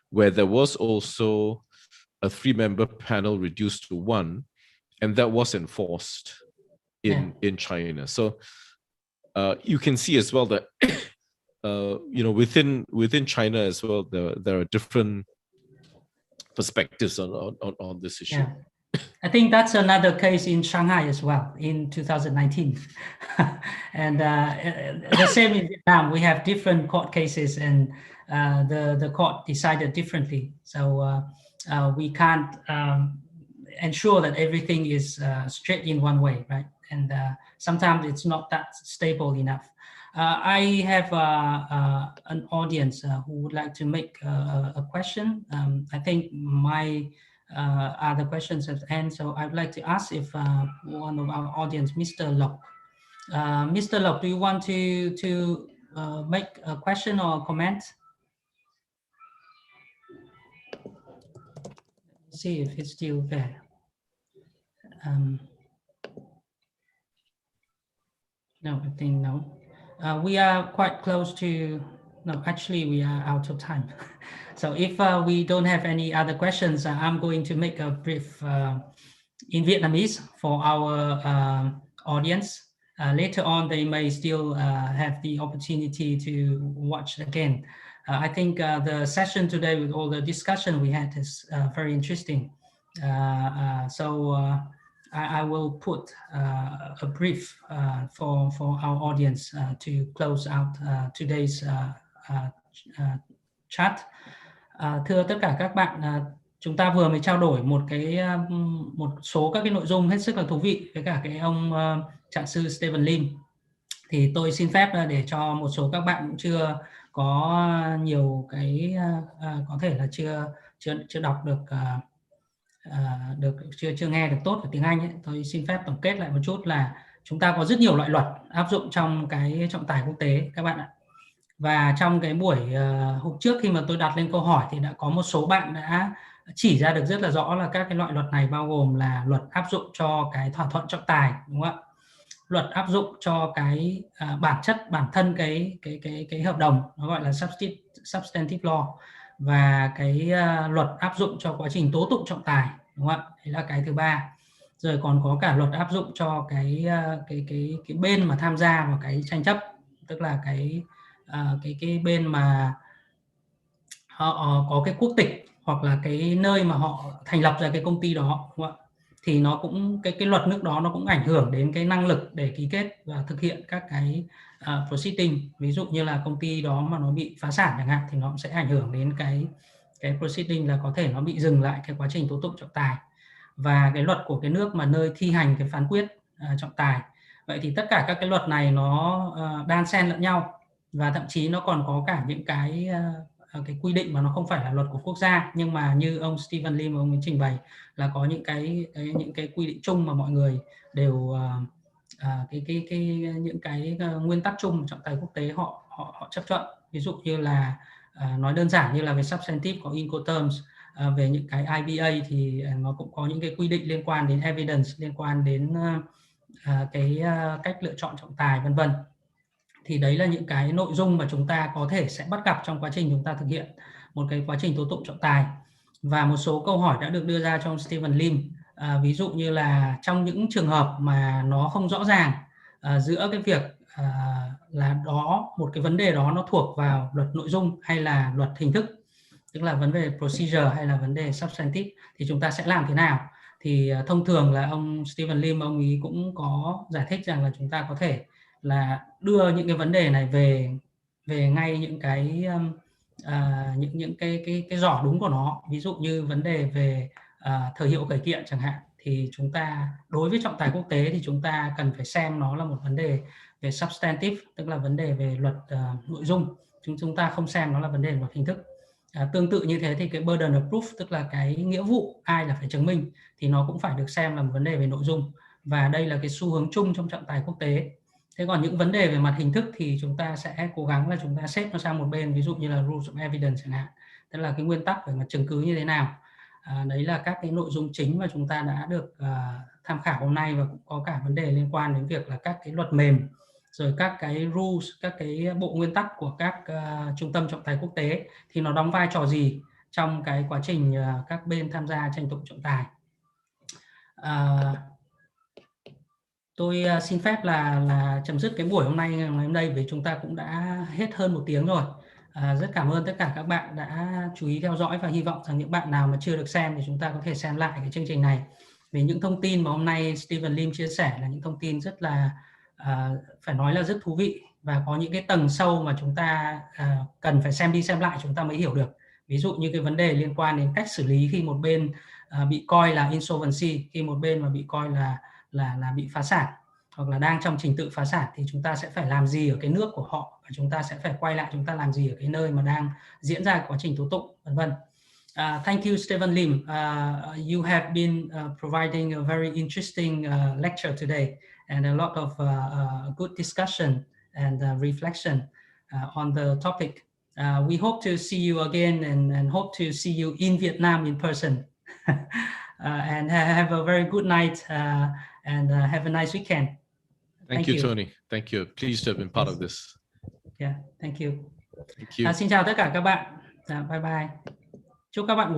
where there was also a 3-member panel reduced to 1, and that was enforced in China. So you can see as well that within China as well, there are different perspectives on this issue. Yeah. I think that's another case in Shanghai as well in 2019. And the same in Vietnam, we have different court cases, and the court decided differently. So we can't ensure that everything is straight in one way, right? And sometimes it's not that stable enough. I have an audience who would like to make a question. I think my other questions at the end, so I'd like to ask if one of our audience, Mr. Lộc. Mr. Lộc, do you want to make a question or a comment? Let's see if it's still there. No, I think no. We are quite close to, no, actually we are out of time. So if we don't have any other questions, I'm going to make a brief in Vietnamese for our audience. Later on, they may still have the opportunity to watch again. I think the session today with all the discussion we had is very interesting. So I will put a brief for our audience to close out today's chat. Thưa tất cả các bạn, chúng ta vừa mới trao đổi một số các cái nội dung hết sức là thú vị với cả cái ông trạng sư Stephen Lim. Thì tôi xin phép để cho một số các bạn cũng chưa có nhiều cái có thể là chưa đọc được chưa nghe được tốt ở tiếng Anh ấy. Tôi xin phép tổng kết lại một chút là chúng ta có rất nhiều loại luật áp dụng trong cái trọng tài quốc tế các bạn ạ. Và trong cái buổi hôm trước khi mà tôi đặt lên câu hỏi thì đã có một số bạn đã chỉ ra được rất là rõ là các cái loại luật này bao gồm là luật áp dụng cho cái thỏa thuận trọng tài, đúng không ạ? Luật áp dụng cho cái bản thân cái hợp đồng, nó gọi là substantive law, và cái luật áp dụng cho quá trình tố tụng trọng tài, đúng không ạ? Đấy là cái thứ ba. Rồi còn có cả luật áp dụng cho cái bên mà tham gia vào cái tranh chấp, tức là cái bên mà họ có cái quốc tịch hoặc là cái nơi mà họ thành lập ra cái công ty đó, đúng không ạ? Thì nó cũng cái luật nước đó nó cũng ảnh hưởng đến cái năng lực để ký kết và thực hiện các cái proceeding. Ví dụ như là công ty đó mà nó bị phá sản chẳng hạn thì nó cũng sẽ ảnh hưởng đến cái proceeding, là có thể nó bị dừng lại cái quá trình tố tụng trọng tài, và cái luật của cái nước mà nơi thi hành cái phán quyết trọng tài. Vậy thì tất cả các cái luật này nó đan xen lẫn nhau, và thậm chí nó còn có cả những cái quy định mà nó không phải là luật của quốc gia, nhưng mà như ông Stephen Lim ông ấy trình bày là có những cái quy định chung mà mọi người đều những cái nguyên tắc chung trọng tài quốc tế họ chấp thuận. Ví dụ như là nói đơn giản như là về substantive có Incoterms, về những cái IBA thì nó cũng có những cái quy định liên quan đến evidence, liên quan đến cách lựa chọn trọng tài, vân vân. Thì đấy là những cái nội dung mà chúng ta có thể sẽ bắt gặp trong quá trình chúng ta thực hiện một cái quá trình tố tụng trọng tài. Và một số câu hỏi đã được đưa ra trong Stephen Lim, ví dụ như là trong những trường hợp mà nó không rõ ràng giữa cái việc là một cái vấn đề đó nó thuộc vào luật nội dung hay là luật hình thức, tức là vấn đề procedure hay là vấn đề substantive, thì chúng ta sẽ làm thế nào? Thì thông thường là ông Stephen Lim ông ấy cũng có giải thích rằng là chúng ta có thể là đưa những cái vấn đề này về ngay những cái những cái giỏ đúng của nó. Ví dụ như vấn đề về thời hiệu khởi kiện chẳng hạn, thì chúng ta đối với trọng tài quốc tế thì chúng ta cần phải xem nó là một vấn đề về substantive, tức là vấn đề về luật nội dung, chúng ta không xem nó là vấn đề luật hình thức. Tương tự như thế thì cái burden of proof, tức là cái nghĩa vụ ai là phải chứng minh, thì nó cũng phải được xem là một vấn đề về nội dung, và đây là cái xu hướng chung trong trọng tài quốc tế. Thế còn những vấn đề về mặt hình thức thì chúng ta sẽ cố gắng là chúng ta xếp nó sang một bên, ví dụ như là rules of evidence chẳng hạn, tức là cái nguyên tắc về mặt chứng cứ như thế nào. Đấy là các cái nội dung chính mà chúng ta đã được tham khảo hôm nay, và cũng có cả vấn đề liên quan đến việc là các cái luật mềm, rồi các cái rules, các cái bộ nguyên tắc của các trung tâm trọng tài quốc tế thì nó đóng vai trò gì trong cái quá trình các bên tham gia tranh tụng trọng tài. Tôi xin phép là chấm dứt cái buổi hôm nay ngày hôm nay, vì chúng ta cũng đã hết hơn 1 tiếng rồi. Rất cảm ơn tất cả các bạn đã chú ý theo dõi, và hy vọng rằng những bạn nào mà chưa được xem thì chúng ta có thể xem lại cái chương trình này. Vì những thông tin mà hôm nay Stephen Lim chia sẻ là những thông tin rất là phải nói là rất thú vị, và có những cái tầng sâu mà chúng ta cần phải xem đi xem lại chúng ta mới hiểu được. Ví dụ như cái vấn đề liên quan đến cách xử lý khi một bên bị coi là insolvency, khi một bên mà bị coi là bị phá sản hoặc là đang trong trình tự phá sản, thì chúng ta sẽ phải làm gì ở cái nước của họ, và chúng ta sẽ phải quay lại chúng ta làm gì ở cái nơi mà đang diễn ra quá trình tố tụng, vân vân. Thank you, Stephen Lim. You have been providing a very interesting lecture today, and a lot of good discussion and reflection on the topic. We hope to see you again, and hope to see you in Vietnam in person. And have a very good night, and have a nice weekend. Thank you, Tony. Thank you. Pleased to have been part of this. Yeah, thank you. Thank you. Xin chào tất cả các bạn. Bye bye. Chúc các bạn ngủ